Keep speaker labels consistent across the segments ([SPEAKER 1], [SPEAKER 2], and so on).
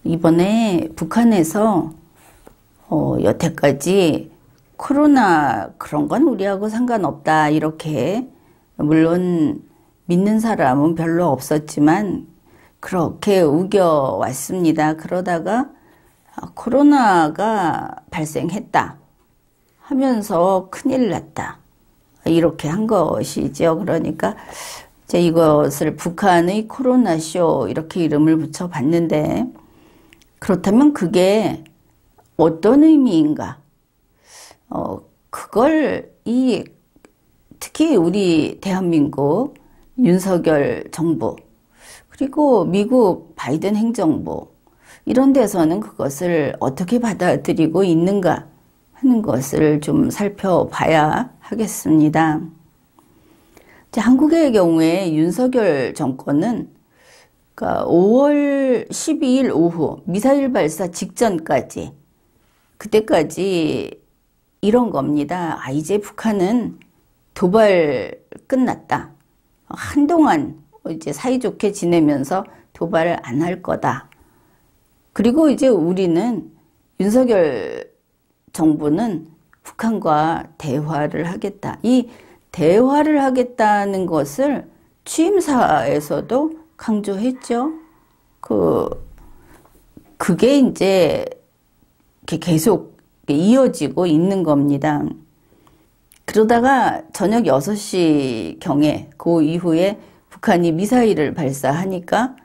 [SPEAKER 1] 이번에 북한에서 여태까지 코로나 그런 건 우리하고 상관없다 이렇게, 물론 믿는 사람은 별로 없었지만 그렇게 우겨왔습니다. 그러다가 코로나가 발생했다 하면서 큰일 났다 이렇게 한 것이죠. 그러니까 이제 이것을 북한의 코로나쇼 이렇게 이름을 붙여봤는데, 그렇다면 그게 어떤 의미인가? 그걸 특히 우리 대한민국 윤석열 정부, 그리고 미국 바이든 행정부, 이런 데서는 그것을 어떻게 받아들이고 있는가 하는 것을 좀 살펴봐야 하겠습니다. 한국의 경우에 윤석열 정권은 그러니까 5월 12일 오후 미사일 발사 직전까지, 그때까지 이런 겁니다. 이제 북한은 도발 끝났다. 한동안 이제 사이좋게 지내면서 도발을 안 할 거다. 그리고 이제 우리는, 윤석열 정부는 북한과 대화를 하겠다. 이 대화를 하겠다는 것을 취임사에서도 강조했죠. 그게 이제 계속 이어지고 있는 겁니다. 그러다가 저녁 6시경에 그 이후에 북한이 미사일을 발사하니까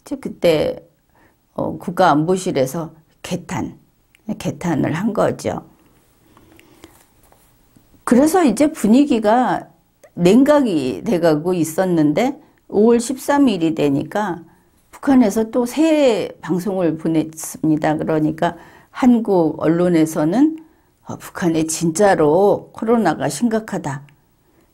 [SPEAKER 1] 이제 그때 국가안보실에서 개탄을 한 거죠. 그래서 이제 분위기가 냉각이 돼가고 있었는데 5월 13일이 되니까 북한에서 또 새 방송을 보냈습니다. 그러니까 한국 언론에서는 북한에 진짜로 코로나가 심각하다,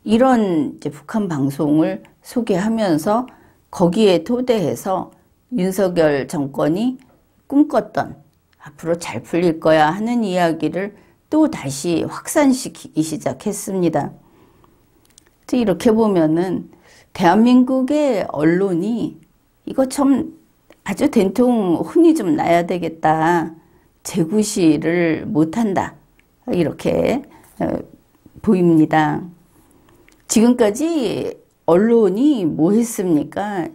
[SPEAKER 1] 이런 이제 북한 방송을 소개하면서 거기에 토대해서 윤석열 정권이 꿈꿨던 앞으로 잘 풀릴 거야 하는 이야기를 또 다시 확산시키기 시작했습니다. 이렇게 보면은 대한민국의 언론이 이거 좀 아주 된통 혼이 좀 나야 되겠다, 재구시를 못한다 이렇게 보입니다. 지금까지 언론이 뭐 했습니까?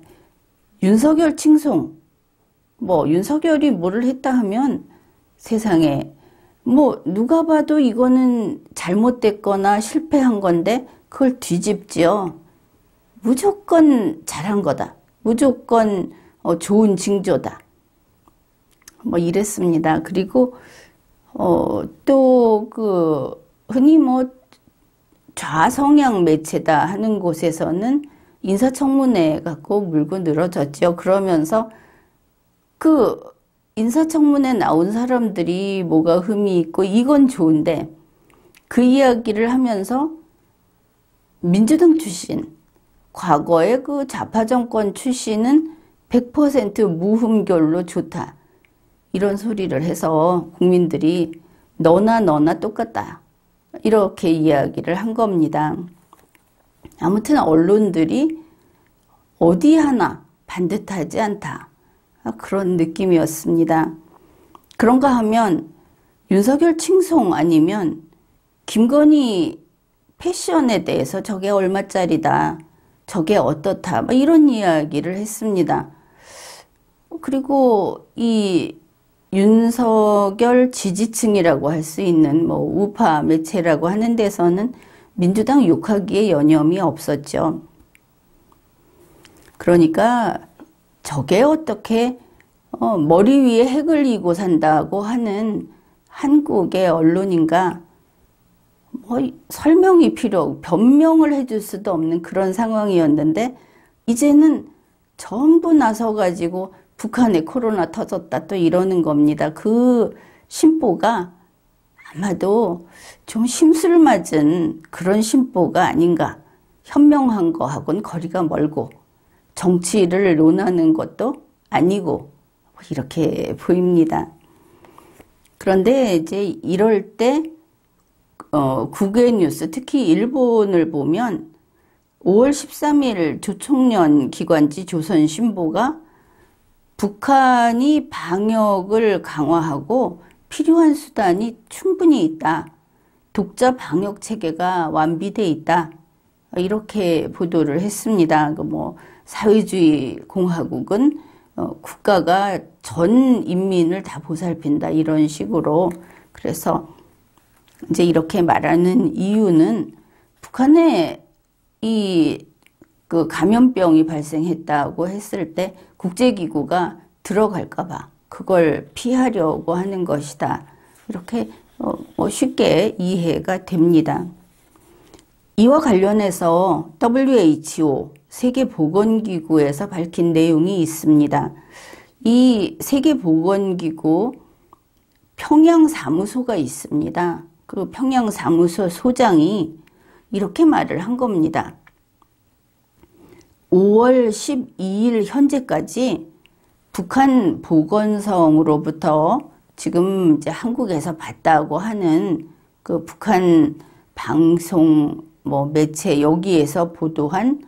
[SPEAKER 1] 윤석열 칭송, 윤석열이 뭐를 했다 하면 세상에 누가 봐도 이거는 잘못됐거나 실패한 건데 그걸 뒤집지요. 무조건 잘한 거다, 무조건 좋은 징조다, 이랬습니다. 그리고 또 흔히 좌성향 매체다 하는 곳에서는 인사청문회 갖고 물고 늘어졌죠. 그러면서 인사청문회 나온 사람들이 뭐가 흠이 있고 이건 좋은데, 그 이야기를 하면서 민주당 출신, 과거의 좌파 정권 출신은 100% 무흠결로 좋다, 이런 소리를 해서 국민들이 너나 똑같다 이렇게 이야기를 한 겁니다. 아무튼 언론들이 어디 하나 반듯하지 않다, 그런 느낌이었습니다. 그런가 하면 윤석열 칭송 아니면 김건희 패션에 대해서 저게 얼마짜리다, 저게 어떻다, 이런 이야기를 했습니다. 그리고 이 윤석열 지지층이라고 할 수 있는 우파 매체라고 하는 데서는 민주당 욕하기에 여념이 없었죠. 그러니까 저게 어떻게 머리 위에 핵을 이고 산다고 하는 한국의 언론인가, 설명이 변명을 해줄 수도 없는 그런 상황이었는데, 이제는 전부 나서가지고 북한에 코로나 터졌다 또 이러는 겁니다. 그 심보가 아마도 좀 심술 맞은 그런 심보가 아닌가, 현명한 거하고는 거리가 멀고 정치를 논하는 것도 아니고 이렇게 보입니다. 그런데 이제 이럴 때 국외 뉴스, 특히 일본을 보면 5월 13일 조총련 기관지 조선신보가 북한이 방역을 강화하고 필요한 수단이 충분히 있다. 독자 방역 체계가 완비돼 있다. 이렇게 보도를 했습니다. 사회주의 공화국은 국가가 전 인민을 다 보살핀다. 이런 식으로. 그래서 이제 이렇게 말하는 이유는 북한에 그 감염병이 발생했다고 했을 때 국제기구가 들어갈까봐 그걸 피하려고 하는 것이다. 이렇게 쉽게 이해가 됩니다. 이와 관련해서 WHO 세계보건기구에서 밝힌 내용이 있습니다. 이 세계보건기구 평양사무소가 있습니다. 그 평양사무소 소장이 이렇게 말을 한 겁니다. 5월 12일 현재까지 북한 보건성으로부터 지금 이제 한국에서 봤다고 하는 그 북한 방송 매체 여기에서 보도한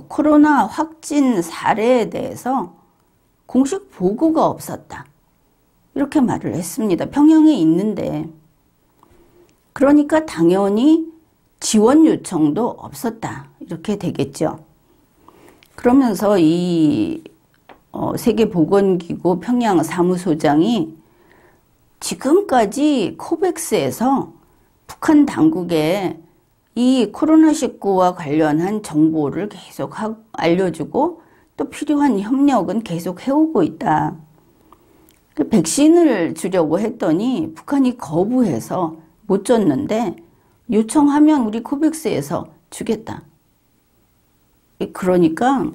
[SPEAKER 1] 코로나 확진 사례에 대해서 공식 보고가 없었다. 이렇게 말을 했습니다. 평양에 있는데. 그러니까 당연히 지원 요청도 없었다. 이렇게 되겠죠. 그러면서 이 세계보건기구 평양 사무소장이 지금까지 코백스에서 북한 당국에 이 코로나19와 관련한 정보를 계속 알려주고 또 필요한 협력은 계속 해오고 있다. 백신을 주려고 했더니 북한이 거부해서 못 줬는데 요청하면 우리 코백스에서 주겠다. 그러니까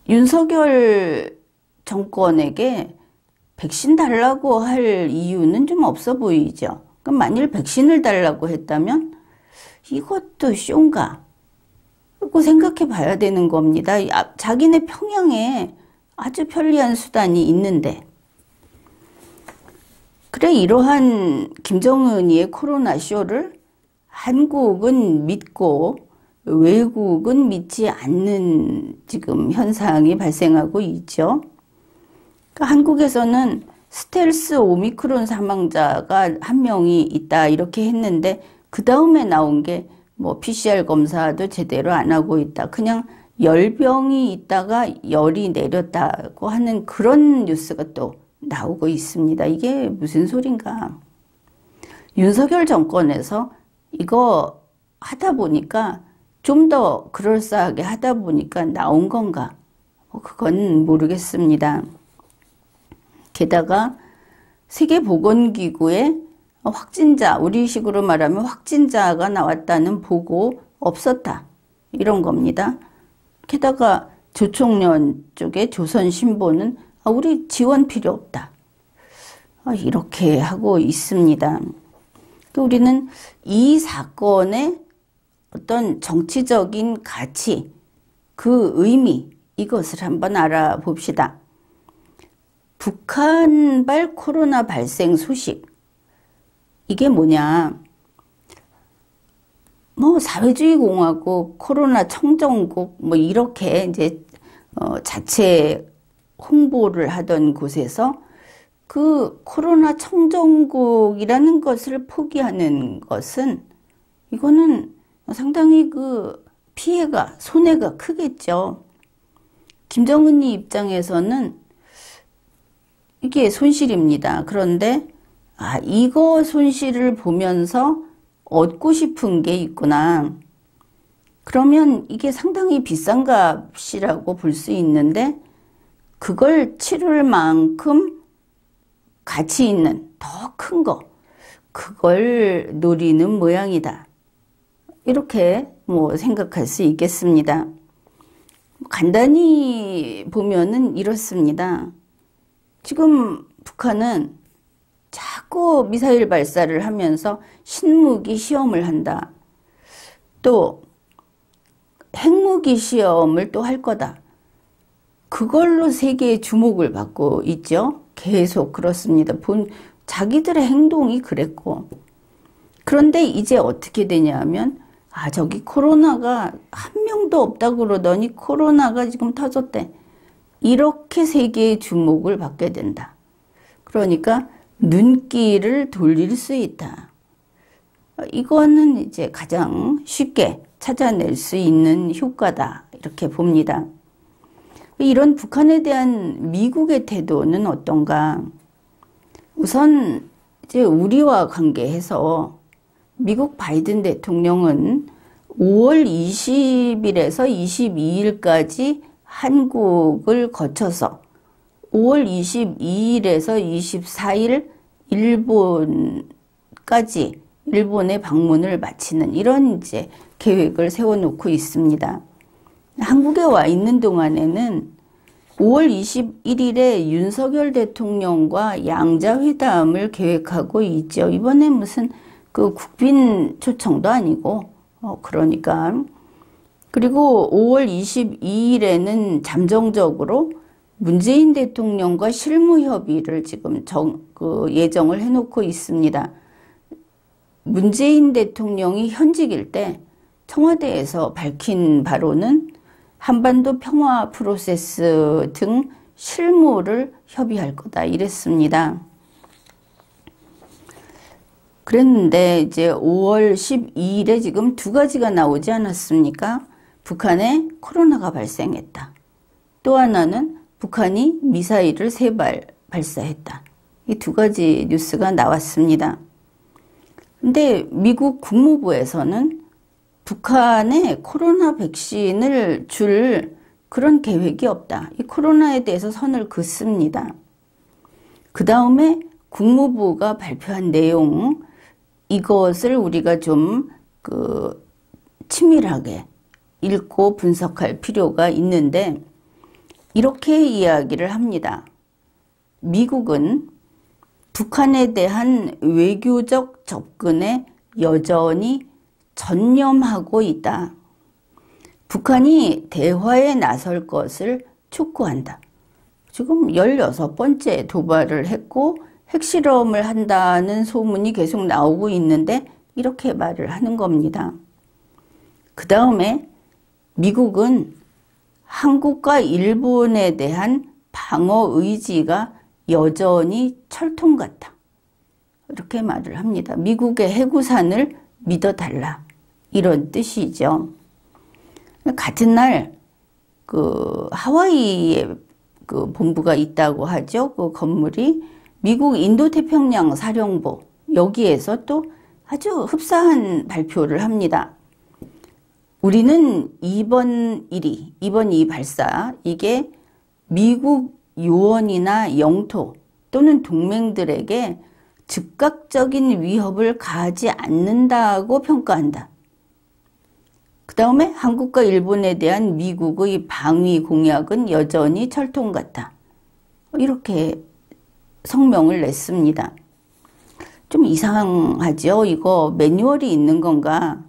[SPEAKER 1] 윤석열 정권에게 백신 달라고 할 이유는 좀 없어 보이죠. 그럼 만일 백신을 달라고 했다면 이것도 쇼인가? 고 생각해 봐야 되는 겁니다. 자기네 평양에 아주 편리한 수단이 있는데. 그래, 이러한 김정은이의 코로나 쇼를 한국은 믿고 외국은 믿지 않는 지금 현상이 발생하고 있죠. 그러니까 한국에서는 스텔스 오미크론 사망자가 한 명이 있다 이렇게 했는데 그 다음에 나온 게 PCR 검사도 제대로 안 하고 있다. 그냥 열병이 있다가 열이 내렸다고 하는 그런 뉴스가 또 나오고 있습니다. 이게 무슨 소린가? 윤석열 정권에서 이거 하다 보니까 좀 더 그럴싸하게 하다 보니까 나온 건가? 그건 모르겠습니다. 게다가 세계보건기구에 확진자, 우리식으로 말하면 확진자가 나왔다는 보고 없었다. 이런 겁니다. 게다가 조총련 쪽에 조선신보는 우리 지원 필요 없다. 이렇게 하고 있습니다. 또 우리는 이 사건의 어떤 정치적인 가치, 그 의미, 이것을 한번 알아봅시다. 북한발 코로나 발생 소식. 이게 뭐냐? 사회주의 공화국, 코로나 청정국, 이렇게 이제, 자체 홍보를 하던 곳에서 그 코로나 청정국이라는 것을 포기하는 것은 이거는 상당히 그 피해가, 손해가 크겠죠. 김정은이 입장에서는 이게 손실입니다. 그런데 이거 손실을 보면서 얻고 싶은 게 있구나. 그러면 이게 상당히 비싼 값이라고 볼 수 있는데 그걸 치를 만큼 가치 있는 더 큰 거, 그걸 노리는 모양이다. 이렇게 생각할 수 있겠습니다. 간단히 보면은 이렇습니다. 지금 북한은 자꾸 미사일 발사를 하면서 신무기 시험을 한다. 또 핵무기 시험을 또 할 거다. 그걸로 세계의 주목을 받고 있죠. 계속 그렇습니다. 자기들의 행동이 그랬고. 그런데 이제 어떻게 되냐 하면 저기 코로나가 한 명도 없다고 그러더니 코로나가 지금 터졌대. 이렇게 세계의 주목을 받게 된다. 그러니까 눈길을 돌릴 수 있다. 이거는 이제 가장 쉽게 찾아낼 수 있는 효과다. 이렇게 봅니다. 이런 북한에 대한 미국의 태도는 어떤가? 우선 이제 우리와 관계해서 미국 바이든 대통령은 5월 20일에서 22일까지 한국을 거쳐서 5월 22일에서 24일 일본까지 일본의 방문을 마치는 이런 이제 계획을 세워놓고 있습니다. 한국에 와 있는 동안에는 5월 21일에 윤석열 대통령과 양자회담을 계획하고 있죠. 이번에 무슨 그 국빈 초청도 아니고, 그러니까. 그리고 5월 22일에는 잠정적으로 문재인 대통령과 실무 협의를 지금 예정을 해놓고 있습니다. 문재인 대통령이 현직일 때 청와대에서 밝힌 바로는 한반도 평화 프로세스 등 실무를 협의할 거다 이랬습니다. 그랬는데 이제 5월 12일에 지금 두 가지가 나오지 않았습니까? 북한에 코로나가 발생했다. 또 하나는 북한이 미사일을 3발 발사했다. 이 두 가지 뉴스가 나왔습니다. 근데 미국 국무부에서는 북한에 코로나 백신을 줄 그런 계획이 없다. 이 코로나에 대해서 선을 긋습니다. 그 다음에 국무부가 발표한 내용, 이것을 우리가 좀 치밀하게 읽고 분석할 필요가 있는데, 이렇게 이야기를 합니다. 미국은 북한에 대한 외교적 접근에 여전히 전념하고 있다. 북한이 대화에 나설 것을 촉구한다. 지금 16번째 도발을 했고 핵실험을 한다는 소문이 계속 나오고 있는데 이렇게 말을 하는 겁니다. 그 다음에 미국은 한국과 일본에 대한 방어 의지가 여전히 철통 같다. 이렇게 말을 합니다. 미국의 해구산을 믿어달라. 이런 뜻이죠. 같은 날, 하와이에 본부가 있다고 하죠. 그 건물이 미국 인도태평양 사령부, 여기에서 또 아주 흡사한 발표를 합니다. 우리는 이번 2 발사, 이게 미국 요원이나 영토 또는 동맹들에게 즉각적인 위협을 가하지 않는다고 평가한다. 그 다음에 한국과 일본에 대한 미국의 방위 공약은 여전히 철통 같다. 이렇게 성명을 냈습니다. 좀 이상하죠? 이거 매뉴얼이 있는 건가?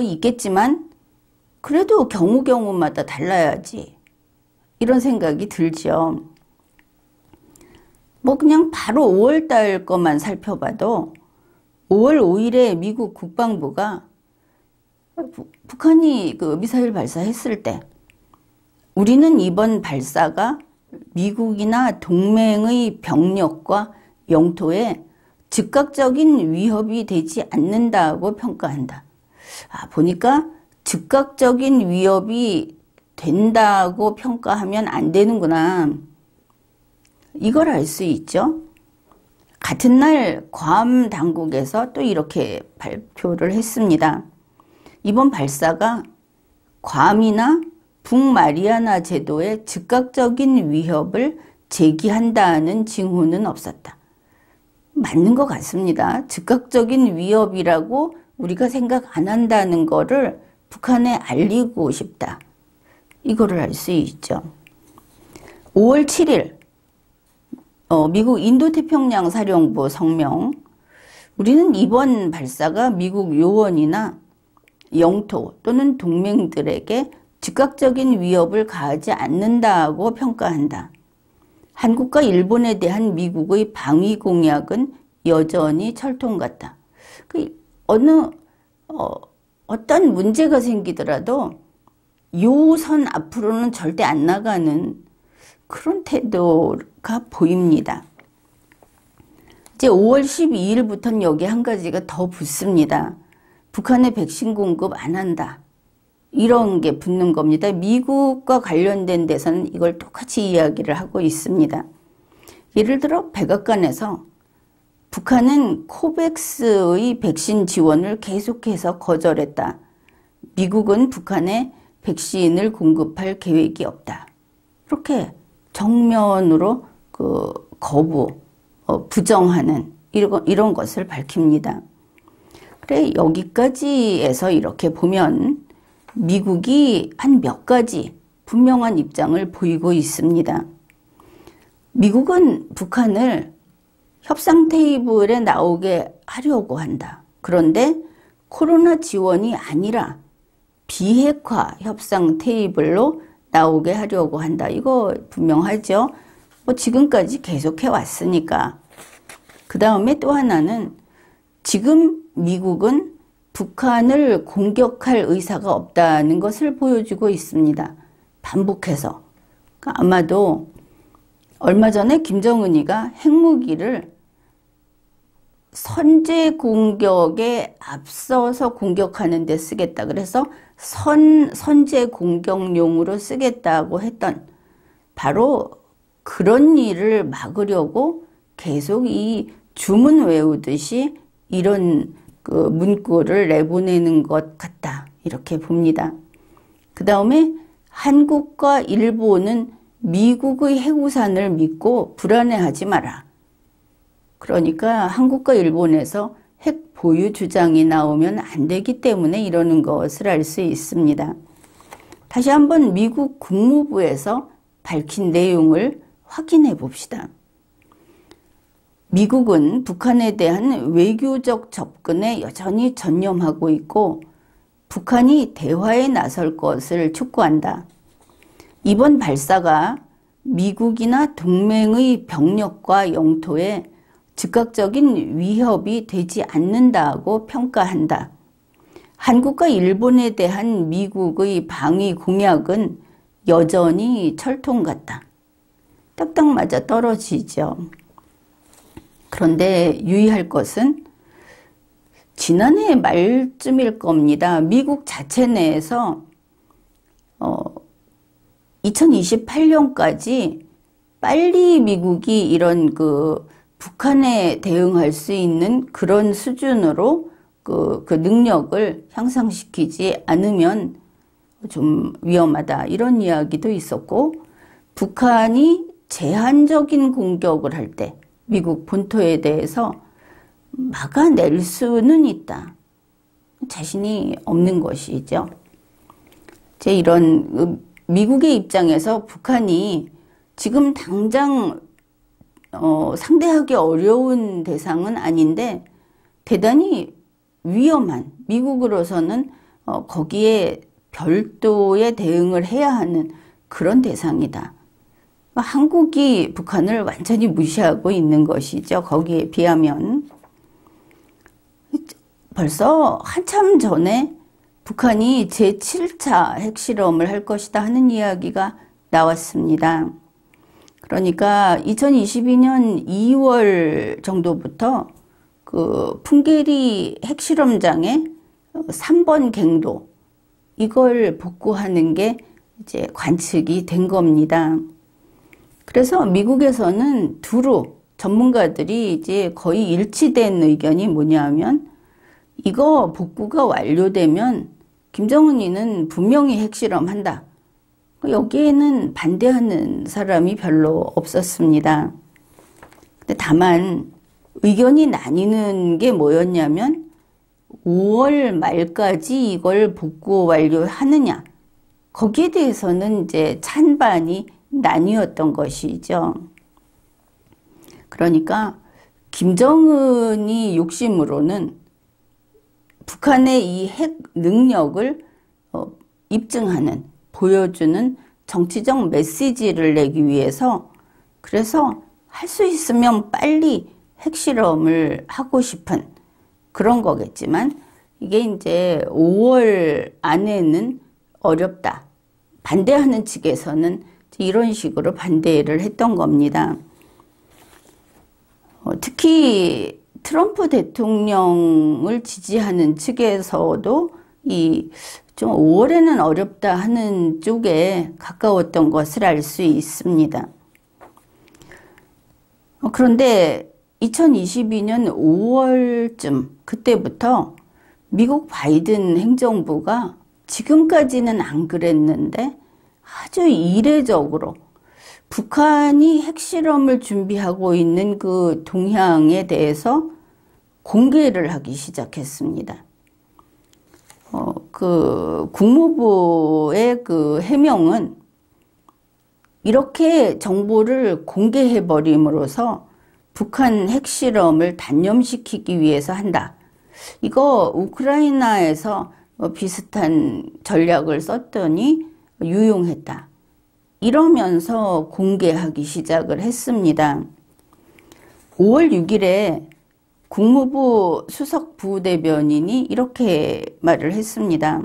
[SPEAKER 1] 있겠지만 그래도 경우마다 달라야지. 이런 생각이 들죠. 그냥 바로 5월달 것만 살펴봐도 5월 5일에 미국 국방부가 북한이 미사일 발사했을 때 우리는 이번 발사가 미국이나 동맹의 병력과 영토에 즉각적인 위협이 되지 않는다고 평가한다. 보니까 즉각적인 위협이 된다고 평가하면 안 되는구나. 이걸 알 수 있죠. 같은 날 괌 당국에서 또 이렇게 발표를 했습니다. 이번 발사가 괌이나 북마리아나 제도에 즉각적인 위협을 제기한다는 징후는 없었다. 맞는 것 같습니다. 즉각적인 위협이라고 우리가 생각 안 한다는 거를 북한에 알리고 싶다. 이거를 알 수 있죠. 5월 7일 미국 인도태평양 사령부 성명, 우리는 이번 발사가 미국 요원이나 영토 또는 동맹들에게 즉각적인 위협을 가하지 않는다고 평가한다. 한국과 일본에 대한 미국의 방위 공약은 여전히 철통 같다. 어떤 문제가 생기더라도 요 선 앞으로는 절대 안 나가는 그런 태도가 보입니다. 이제 5월 12일부터는 여기 한 가지가 더 붙습니다. 북한에 백신 공급 안 한다. 이런 게 붙는 겁니다. 미국과 관련된 데서는 이걸 똑같이 이야기를 하고 있습니다. 예를 들어 백악관에서 북한은 코백스의 백신 지원을 계속해서 거절했다. 미국은 북한에 백신을 공급할 계획이 없다. 이렇게 정면으로 거부, 부정하는 이런 것을 밝힙니다. 그래, 여기까지에서 이렇게 보면 미국이 한 몇 가지 분명한 입장을 보이고 있습니다. 미국은 북한을 협상 테이블에 나오게 하려고 한다. 그런데 코로나 지원이 아니라 비핵화 협상 테이블로 나오게 하려고 한다. 이거 분명하죠. 지금까지 계속해 왔으니까. 그 다음에 또 하나는 지금 미국은 북한을 공격할 의사가 없다는 것을 보여주고 있습니다. 반복해서. 그러니까 아마도 얼마 전에 김정은이가 핵무기를 선제 공격에 앞서서 공격하는 데 쓰겠다. 그래서 선제 공격용으로 쓰겠다고 했던 바로 그런 일을 막으려고 계속 이 주문 외우듯이 이런 문구를 내보내는 것 같다. 이렇게 봅니다. 그 다음에 한국과 일본은 미국의 핵우산을 믿고 불안해하지 마라. 그러니까 한국과 일본에서 핵 보유 주장이 나오면 안 되기 때문에 이러는 것을 알 수 있습니다. 다시 한번 미국 국무부에서 밝힌 내용을 확인해 봅시다. 미국은 북한에 대한 외교적 접근에 여전히 전념하고 있고 북한이 대화에 나설 것을 촉구한다. 이번 발사가 미국이나 동맹의 병력과 영토에 즉각적인 위협이 되지 않는다고 평가한다. 한국과 일본에 대한 미국의 방위 공약은 여전히 철통 같다. 딱딱 맞아 떨어지죠. 그런데 유의할 것은 지난해 말쯤일 겁니다. 미국 자체 내에서 2028년까지 빨리 미국이 이런 북한에 대응할 수 있는 그런 수준으로 그 능력을 향상시키지 않으면 좀 위험하다. 이런 이야기도 있었고, 북한이 제한적인 공격을 할 때 미국 본토에 대해서 막아낼 수는 있다. 자신이 없는 것이죠. 이런 미국의 입장에서 북한이 지금 당장 상대하기 어려운 대상은 아닌데 대단히 위험한, 미국으로서는 거기에 별도의 대응을 해야 하는 그런 대상이다. 한국이 북한을 완전히 무시하고 있는 것이죠. 거기에 비하면. 벌써 한참 전에 북한이 제7차 핵실험을 할 것이다 하는 이야기가 나왔습니다. 그러니까 2022년 2월 정도부터 풍계리 핵실험장에 3번 갱도 이걸 복구하는 게 이제 관측이 된 겁니다. 그래서 미국에서는 두루 전문가들이 이제 거의 일치된 의견이 뭐냐면 이거 복구가 완료되면 김정은이는 분명히 핵실험한다. 여기에는 반대하는 사람이 별로 없었습니다. 근데 다만 의견이 나뉘는 게 뭐였냐면 5월 말까지 이걸 복구 완료하느냐. 거기에 대해서는 이제 찬반이 나뉘었던 것이죠. 그러니까 김정은이 욕심으로는 북한의 이 핵 능력을 입증하는, 보여주는 정치적 메시지를 내기 위해서 그래서 할 수 있으면 빨리 핵실험을 하고 싶은 그런 거겠지만 이게 이제 5월 안에는 어렵다. 반대하는 측에서는 이런 식으로 반대를 했던 겁니다. 특히 트럼프 대통령을 지지하는 측에서도 좀 5월에는 어렵다 하는 쪽에 가까웠던 것을 알 수 있습니다. 그런데 2022년 5월쯤 그때부터 미국 바이든 행정부가 지금까지는 안 그랬는데 아주 이례적으로 북한이 핵실험을 준비하고 있는 그 동향에 대해서 공개를 하기 시작했습니다. 그 국무부의 그 해명은 이렇게 정보를 공개해 버림으로써 북한 핵실험을 단념시키기 위해서 한다. 이거 우크라이나에서 비슷한 전략을 썼더니 유용했다. 이러면서 공개하기 시작을 했습니다. 5월 6일에 국무부 수석 부대변인이 이렇게 말을 했습니다.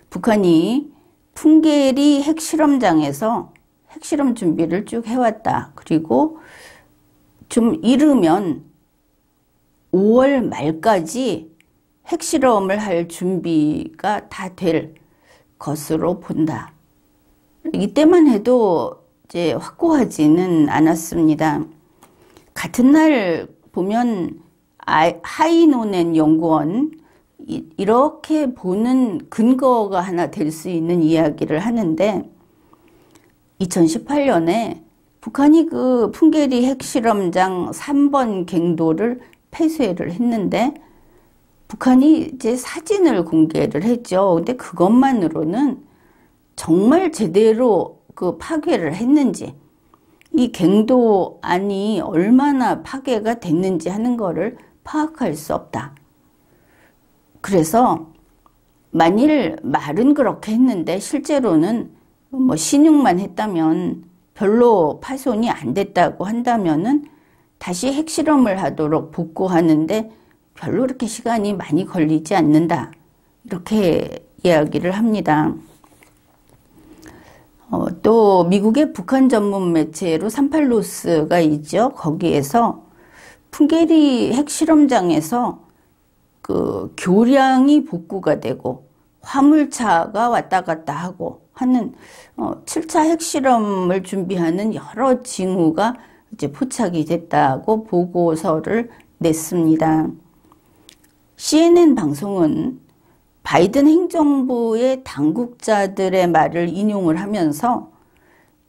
[SPEAKER 1] 북한이 풍계리 핵실험장에서 핵실험 준비를 쭉 해왔다. 그리고 좀 이르면 5월 말까지 핵실험을 할 준비가 다 될 것으로 본다. 이때만 해도 이제 확고하지는 않았습니다. 같은 날 보면 하이노넨 연구원 이렇게 보는 근거가 하나 될 수 있는 이야기를 하는데 2018년에 북한이 그 풍계리 핵실험장 3번 갱도를 폐쇄를 했는데 북한이 이제 사진을 공개를 했죠. 근데 그것만으로는 정말 제대로 그 파괴를 했는지 이 갱도 안이 얼마나 파괴가 됐는지 하는 거를 파악할 수 없다. 그래서 만일 말은 그렇게 했는데 실제로는 뭐 신용만 했다면 별로 파손이 안 됐다고 한다면은 다시 핵실험을 하도록 복구하는데 별로 그렇게 시간이 많이 걸리지 않는다. 이렇게 이야기를 합니다. 또 미국의 북한 전문 매체로 38노스가 있죠. 거기에서 풍계리 핵실험장에서 그 교량이 복구가 되고 화물차가 왔다 갔다 하고 하는 7차 핵실험을 준비하는 여러 징후가 이제 포착이 됐다고 보고서를 냈습니다. CNN 방송은 바이든 행정부의 당국자들의 말을 인용을 하면서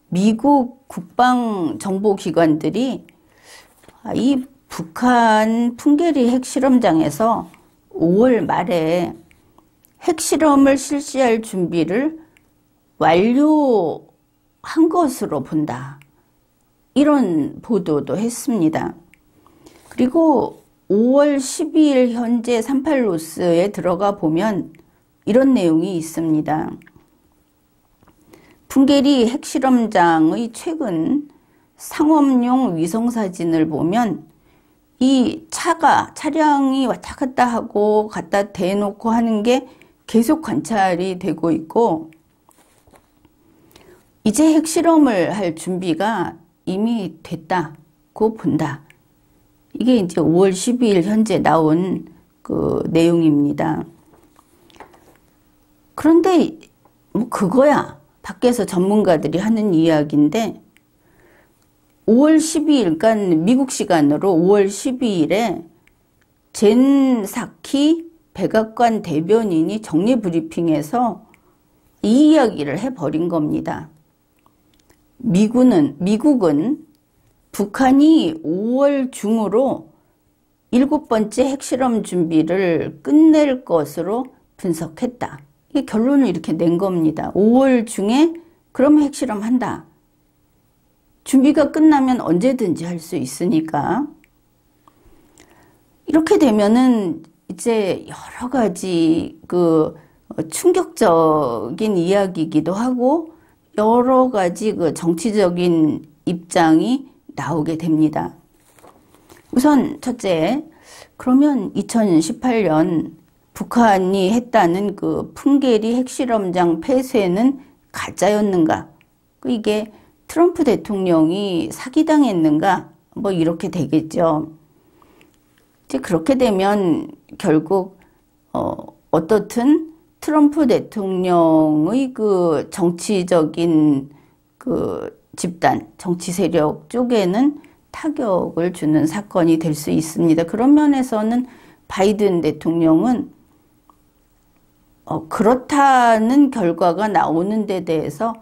[SPEAKER 1] 미국 국방정보기관들이 이 북한 풍계리 핵실험장에서 5월 말에 핵실험을 실시할 준비를 완료한 것으로 본다. 이런 보도도 했습니다. 그리고 5월 12일 현재 38노스에 들어가 보면 이런 내용이 있습니다. 풍계리 핵실험장의 최근 상업용 위성사진을 보면 이 차량이 왔다 갔다 하고 갖다 대놓고 하는 게 계속 관찰이 되고 있고 이제 핵실험을 할 준비가 이미 됐다고 본다. 이게 이제 5월 12일 현재 나온 그 내용입니다. 그런데 뭐 그거야. 밖에서 전문가들이 하는 이야기인데 5월 12일, 그러니까 미국 시간으로 5월 12일에 젠 사키 백악관 대변인이 정례 브리핑에서 이 이야기를 해버린 겁니다. 미국은 북한이 5월 중으로 7번째 핵실험 준비를 끝낼 것으로 분석했다. 이게 결론을 이렇게 낸 겁니다. 5월 중에 그러면 핵실험 한다. 준비가 끝나면 언제든지 할 수 있으니까. 이렇게 되면은 이제 여러 가지 그 충격적인 이야기이기도 하고 여러 가지 그 정치적인 입장이 나오게 됩니다. 우선 첫째, 그러면 2018년 북한이 했다는 그 풍계리 핵실험장 폐쇄는 가짜였는가? 이게 트럼프 대통령이 사기당했는가? 뭐 이렇게 되겠죠. 이제 그렇게 되면 결국 어떻든 트럼프 대통령의 그 정치적인 그 집단, 정치 세력 쪽에는 타격을 주는 사건이 될 수 있습니다. 그런 면에서는 바이든 대통령은 그렇다는 결과가 나오는 데 대해서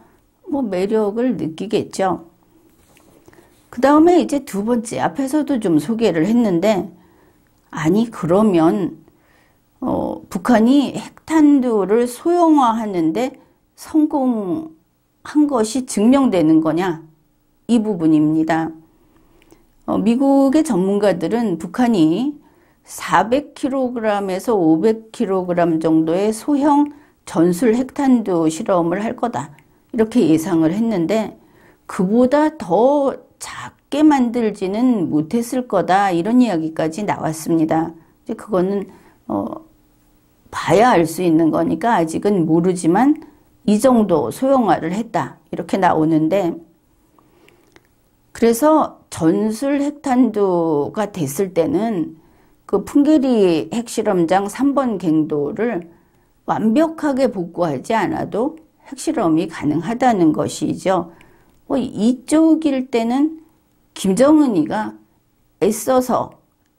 [SPEAKER 1] 뭐 매력을 느끼겠죠. 그 다음에 이제 두 번째, 앞에서도 좀 소개를 했는데, 아니 그러면 북한이 핵탄두를 소형화하는데 성공한 것이 증명되는 거냐? 이 부분입니다. 미국의 전문가들은 북한이 400kg에서 500kg 정도의 소형 전술 핵탄두 실험을 할 거다. 이렇게 예상을 했는데 그보다 더 작게 만들지는 못했을 거다. 이런 이야기까지 나왔습니다. 이제 그거는 봐야 알 수 있는 거니까 아직은 모르지만 이 정도 소형화를 했다. 이렇게 나오는데 그래서 전술 핵탄두가 됐을 때는 그 풍계리 핵실험장 3번 갱도를 완벽하게 복구하지 않아도 핵실험이 가능하다는 것이죠. 이쪽일 때는 김정은이가 애써서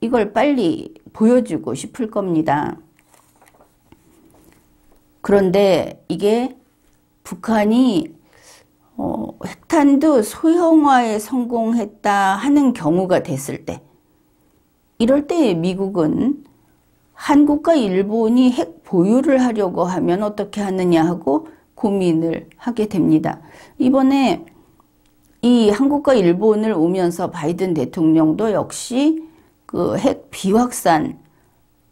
[SPEAKER 1] 이걸 빨리 보여주고 싶을 겁니다. 그런데 이게 북한이 핵탄두 소형화에 성공했다 하는 경우가 됐을 때, 이럴 때 미국은 한국과 일본이 핵 보유를 하려고 하면 어떻게 하느냐 하고 고민을 하게 됩니다. 이번에 이 한국과 일본을 오면서 바이든 대통령도 역시 그 핵 비확산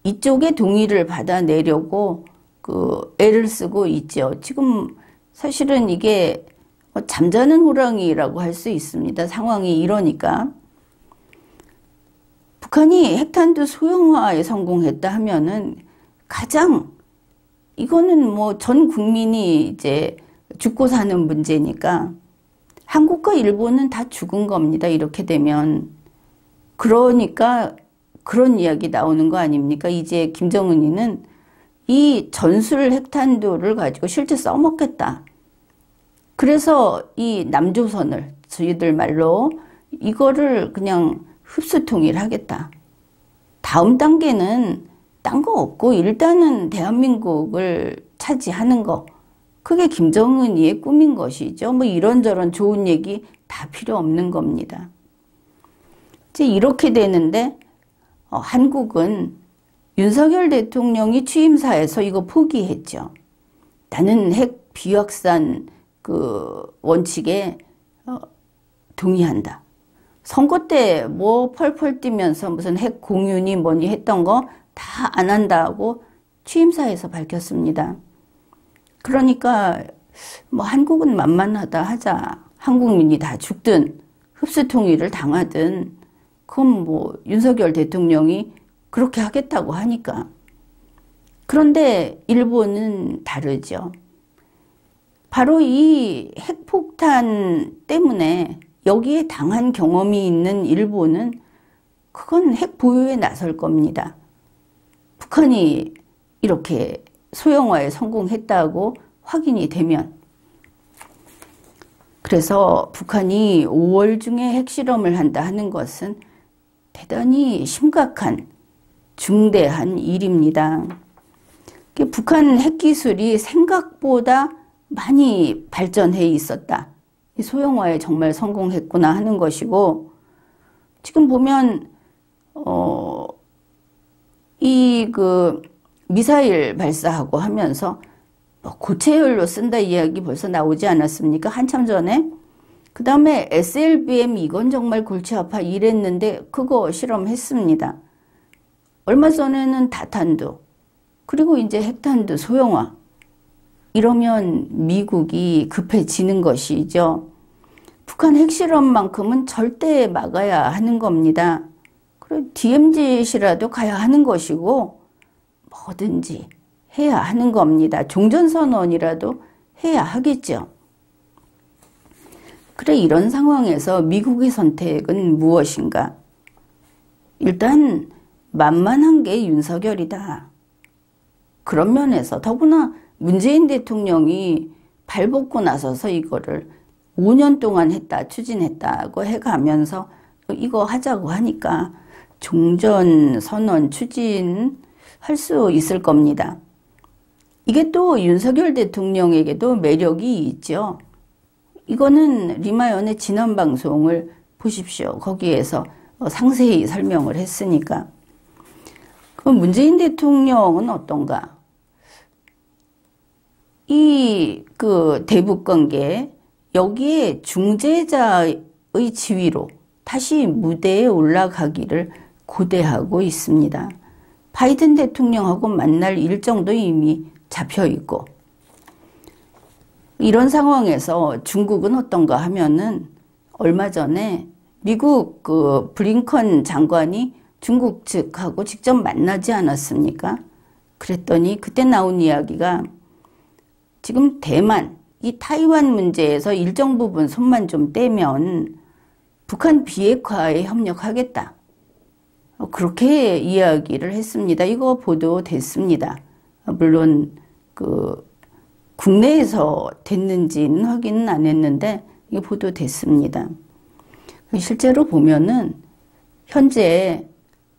[SPEAKER 1] 이쪽에 동의를 받아내려고 그 애를 쓰고 있죠. 지금 사실은 이게 잠자는 호랑이라고 할 수 있습니다. 상황이 이러니까. 북한이 핵탄두 소형화에 성공했다 하면은 가장 이거는 뭐 전 국민이 이제 죽고 사는 문제니까 한국과 일본은 다 죽은 겁니다. 이렇게 되면. 그러니까 그런 이야기 나오는 거 아닙니까? 이제 김정은이는 이 전술 핵탄두를 가지고 실제 써먹겠다. 그래서 이 남조선을 저희들 말로 이거를 그냥 흡수통일하겠다. 다음 단계는 딴 거 없고 일단은 대한민국을 차지하는 거. 그게 김정은이의 꿈인 것이죠. 뭐 이런저런 좋은 얘기 다 필요 없는 겁니다. 이제 이렇게 되는데 한국은 윤석열 대통령이 취임사에서 이거 포기했죠. 나는 핵 비확산 그 원칙에 동의한다. 선거 때 뭐 펄펄 뛰면서 무슨 핵 공유니 뭐니 했던 거 다 안 한다고 취임사에서 밝혔습니다. 그러니까 뭐 한국은 만만하다 하자. 한국민이 다 죽든 흡수통일을 당하든 그건 뭐 윤석열 대통령이 그렇게 하겠다고 하니까. 그런데 일본은 다르죠. 바로 이 핵폭탄 때문에 여기에 당한 경험이 있는 일본은 그건 핵 보유에 나설 겁니다. 북한이 이렇게 소형화에 성공했다고 확인이 되면. 그래서 북한이 5월 중에 핵실험을 한다 하는 것은 대단히 심각한 중대한 일입니다. 북한 핵기술이 생각보다 많이 발전해 있었다. 소형화에 정말 성공했구나 하는 것이고, 지금 보면 미사일 발사하고 하면서 고체열로 쓴다 이야기 벌써 나오지 않았습니까? 한참 전에. 그 다음에 SLBM 이건 정말 골치 아파 이랬는데 그거 실험했습니다. 얼마 전에는 다탄두, 그리고 이제 핵탄두 소형화. 이러면 미국이 급해지는 것이죠. 북한 핵실험만큼은 절대 막아야 하는 겁니다. 그리고 DMZ시라도 가야 하는 것이고 뭐든지 해야 하는 겁니다. 종전선언이라도 해야 하겠죠. 그래, 이런 상황에서 미국의 선택은 무엇인가? 일단 만만한 게 윤석열이다. 그런 면에서 더구나 문재인 대통령이 발벗고 나서서 이거를 5년 동안 추진했다고 해가면서 이거 하자고 하니까 종전선언 추진할 수 있을 겁니다. 이게 또 윤석열 대통령에게도 매력이 있죠. 이거는 리마연의 지난 방송을 보십시오. 거기에서 상세히 설명을 했으니까. 그럼 문재인 대통령은 어떤가? 그 대북 관계, 여기에 중재자의 지위로 다시 무대에 올라가기를 고대하고 있습니다. 바이든 대통령하고 만날 일정도 이미 잡혀 있고, 이런 상황에서 중국은 어떤가 하면은 얼마 전에 미국 그 블링컨 장관이 중국 측하고 직접 만나지 않았습니까? 그랬더니 그때 나온 이야기가 지금 대만, 이 타이완 문제에서 일정 부분 손만 좀 떼면 북한 비핵화에 협력하겠다. 그렇게 이야기를 했습니다. 이거 보도됐습니다. 물론 그 국내에서 됐는지는 확인은 안 했는데 이게 보도됐습니다. 실제로 보면은 현재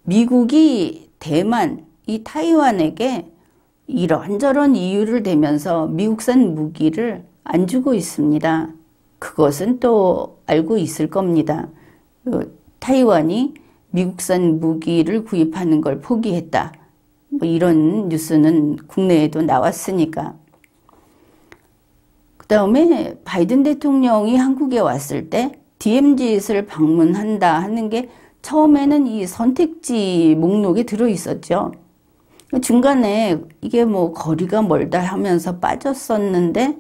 [SPEAKER 1] 미국이 대만, 이 타이완에게 이런저런 이유를 대면서 미국산 무기를 안 주고 있습니다. 그것은 또 알고 있을 겁니다. 타이완이 미국산 무기를 구입하는 걸 포기했다. 뭐 이런 뉴스는 국내에도 나왔으니까. 그 다음에 바이든 대통령이 한국에 왔을 때 DMZ를 방문한다 하는 게 처음에는 이 선택지 목록에 들어있었죠. 중간에 이게 뭐 거리가 멀다 하면서 빠졌었는데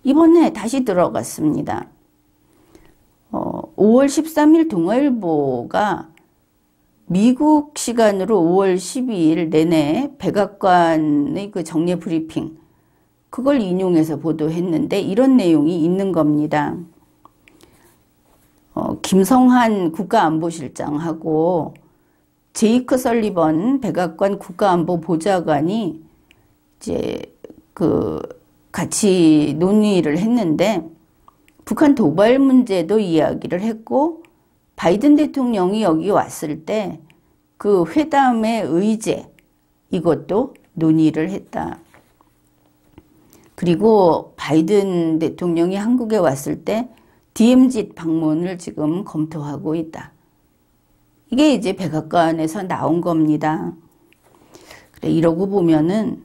[SPEAKER 1] 이번에 다시 들어갔습니다. 5월 13일 동아일보가 미국 시간으로 5월 12일 내내 백악관의 그 정례 브리핑, 그걸 인용해서 보도했는데 이런 내용이 있는 겁니다. 김성한 국가안보실장하고 제이크 설리번 백악관 국가안보 보좌관이 이제 같이 논의를 했는데 북한 도발 문제도 이야기를 했고 바이든 대통령이 여기 왔을 때 그 회담의 의제 이것도 논의를 했다. 그리고 바이든 대통령이 한국에 왔을 때 DMZ 방문을 지금 검토하고 있다. 이게 이제 백악관에서 나온 겁니다. 그래, 이러고 보면은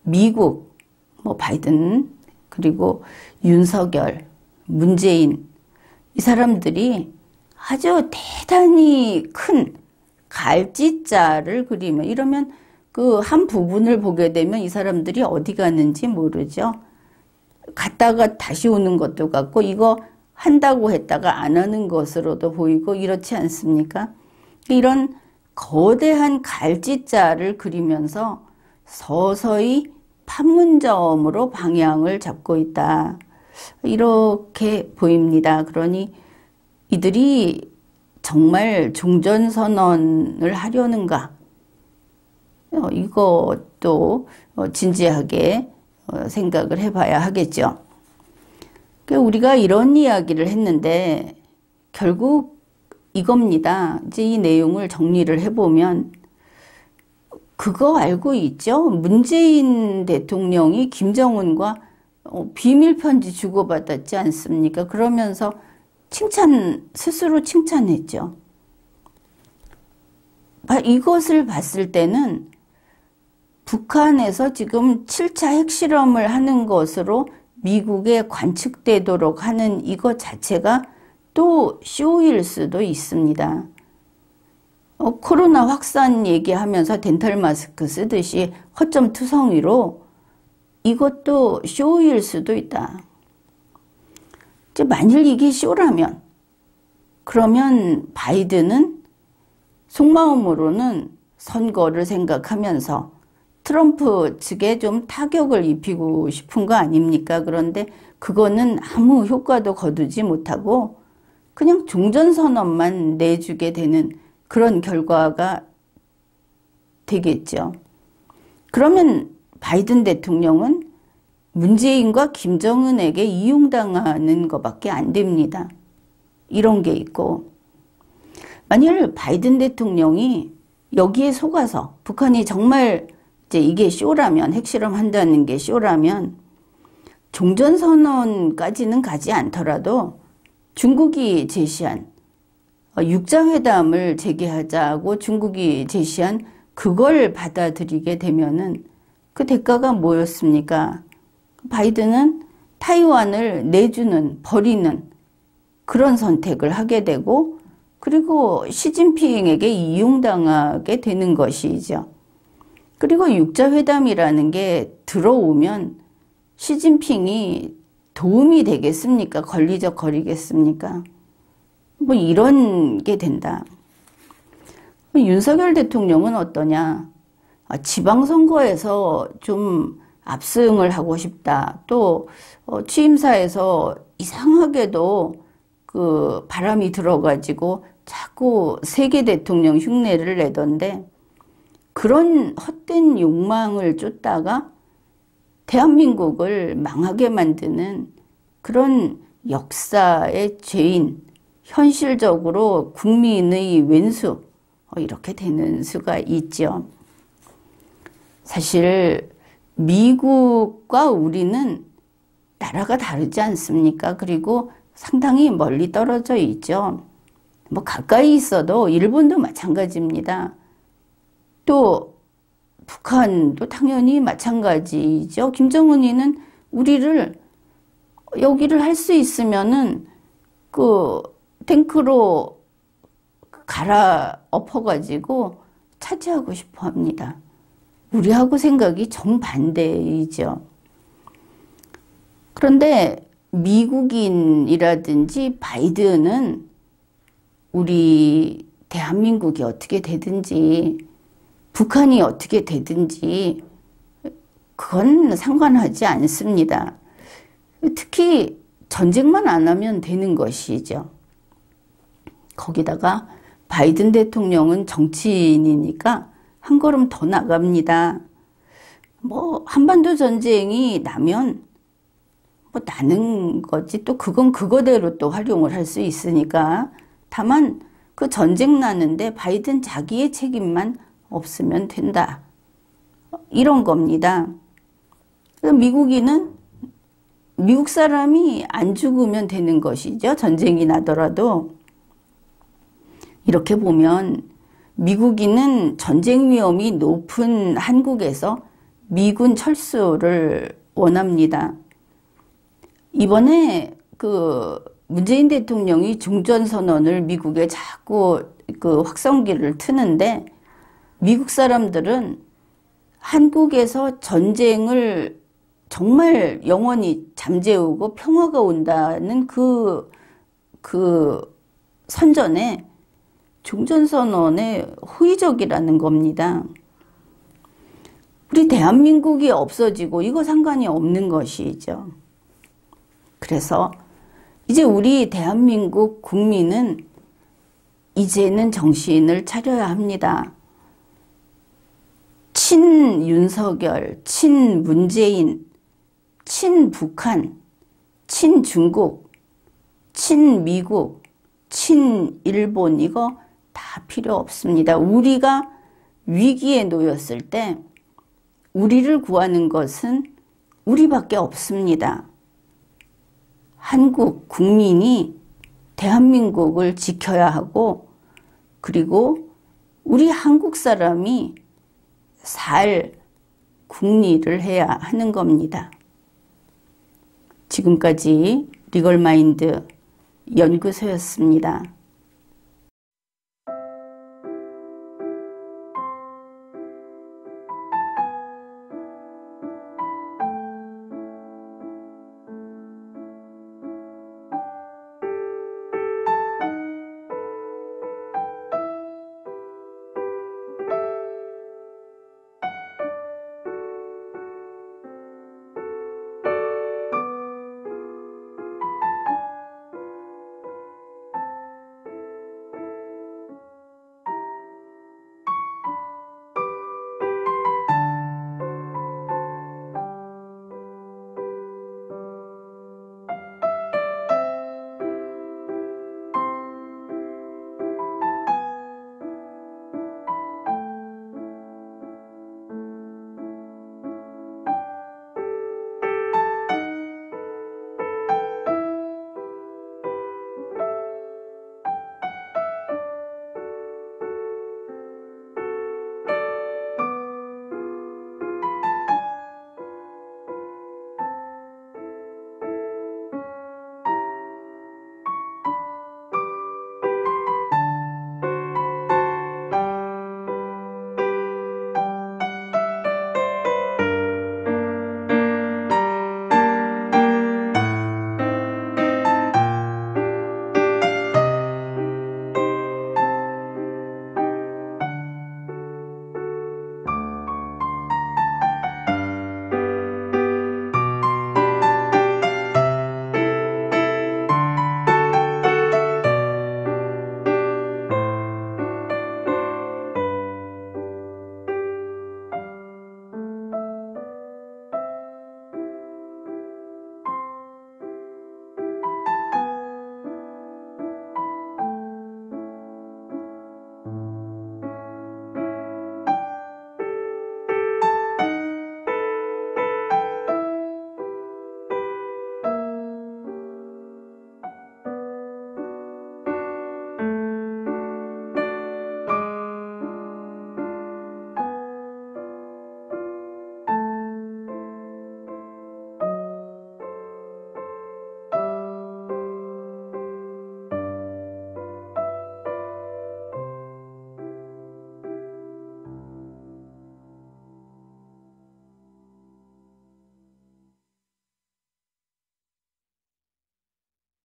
[SPEAKER 1] 미국, 뭐 바이든, 그리고 윤석열, 문재인, 이 사람들이 아주 대단히 큰 갈짓자를 그리면, 이러면 그 한 부분을 보게 되면 이 사람들이 어디 갔는지 모르죠. 갔다가 다시 오는 것도 같고, 이거 한다고 했다가 안 하는 것으로도 보이고 이렇지 않습니까? 이런 거대한 갈짓자를 그리면서 서서히 판문점으로 방향을 잡고 있다. 이렇게 보입니다. 그러니 이들이 정말 종전선언을 하려는가? 이것도 진지하게 생각을 해봐야 하겠죠. 우리가 이런 이야기를 했는데 결국 이겁니다. 이제 이 내용을 정리를 해보면 그거 알고 있죠? 문재인 대통령이 김정은과 비밀편지 주고받았지 않습니까? 그러면서 스스로 칭찬했죠. 이것을 봤을 때는 북한에서 지금 7차 핵실험을 하는 것으로 미국에 관측되도록 하는 이것 자체가 또 쇼일 수도 있습니다. 코로나 확산 얘기하면서 덴탈 마스크 쓰듯이 허점 투성이로 이것도 쇼일 수도 있다. 만일 이게 쇼라면 그러면 바이든은 속마음으로는 선거를 생각하면서 트럼프 측에 좀 타격을 입히고 싶은 거 아닙니까? 그런데 그거는 아무 효과도 거두지 못하고 그냥 종전선언만 내주게 되는 그런 결과가 되겠죠. 그러면 바이든 대통령은 문재인과 김정은에게 이용당하는 것밖에 안 됩니다. 이런 게 있고, 만일 바이든 대통령이 여기에 속아서 북한이 정말 이제 이게 쇼라면, 핵실험 한다는 게 쇼라면 종전선언까지는 가지 않더라도 중국이 제시한 육자회담을 재개하자고 중국이 제시한 그걸 받아들이게 되면은 그 대가가 뭐였습니까? 바이든은 타이완을 내주는, 버리는 그런 선택을 하게 되고, 그리고 시진핑에게 이용당하게 되는 것이죠. 그리고 육자회담이라는 게 들어오면 시진핑이 도움이 되겠습니까? 권리적 거리겠습니까? 뭐 이런 게 된다. 윤석열 대통령은 어떠냐? 지방선거에서 좀 압승을 하고 싶다. 또 취임사에서 이상하게도 그 바람이 들어가지고 자꾸 세계 대통령 흉내를 내던데, 그런 헛된 욕망을 쫓다가 대한민국을 망하게 만드는 그런 역사의 죄인, 현실적으로 국민의 왼수, 이렇게 되는 수가 있죠. 사실 미국과 우리는 나라가 다르지 않습니까? 그리고 상당히 멀리 떨어져 있죠. 뭐 가까이 있어도 일본도 마찬가지입니다. 또 북한도 당연히 마찬가지죠. 김정은이는 우리를 여기를 할 수 있으면은 그 탱크로 갈아엎어가지고 차지하고 싶어 합니다. 우리하고 생각이 정반대이죠. 그런데 미국인이라든지 바이든은 우리 대한민국이 어떻게 되든지 북한이 어떻게 되든지 그건 상관하지 않습니다. 특히 전쟁만 안 하면 되는 것이죠. 거기다가 바이든 대통령은 정치인이니까 한 걸음 더 나갑니다. 뭐 한반도 전쟁이 나면 뭐 나는 거지, 또 그건 그거대로 또 활용을 할 수 있으니까. 다만 그 전쟁 나는데 바이든 자기의 책임만 없으면 된다, 이런 겁니다. 미국인은 미국 사람이 안 죽으면 되는 것이죠. 전쟁이 나더라도. 이렇게 보면 미국인은 전쟁 위험이 높은 한국에서 미군 철수를 원합니다. 이번에 그 문재인 대통령이 종전선언을 미국에 자꾸 그 확성기를 트는데, 미국 사람들은 한국에서 전쟁을 정말 영원히 잠재우고 평화가 온다는 그 선전에 종전선언에 호의적이라는 겁니다. 우리 대한민국이 없어지고 이거 상관이 없는 것이죠. 그래서 이제 우리 대한민국 국민은 이제는 정신을 차려야 합니다. 친윤석열, 친문재인, 친북한, 친중국, 친미국, 친일본, 이거 다 필요 없습니다. 우리가 위기에 놓였을 때 우리를 구하는 것은 우리밖에 없습니다. 한국 국민이 대한민국을 지켜야 하고, 그리고 우리 한국 사람이 살 국리를 해야 하는 겁니다. 지금까지 리걸마인드 연구소였습니다.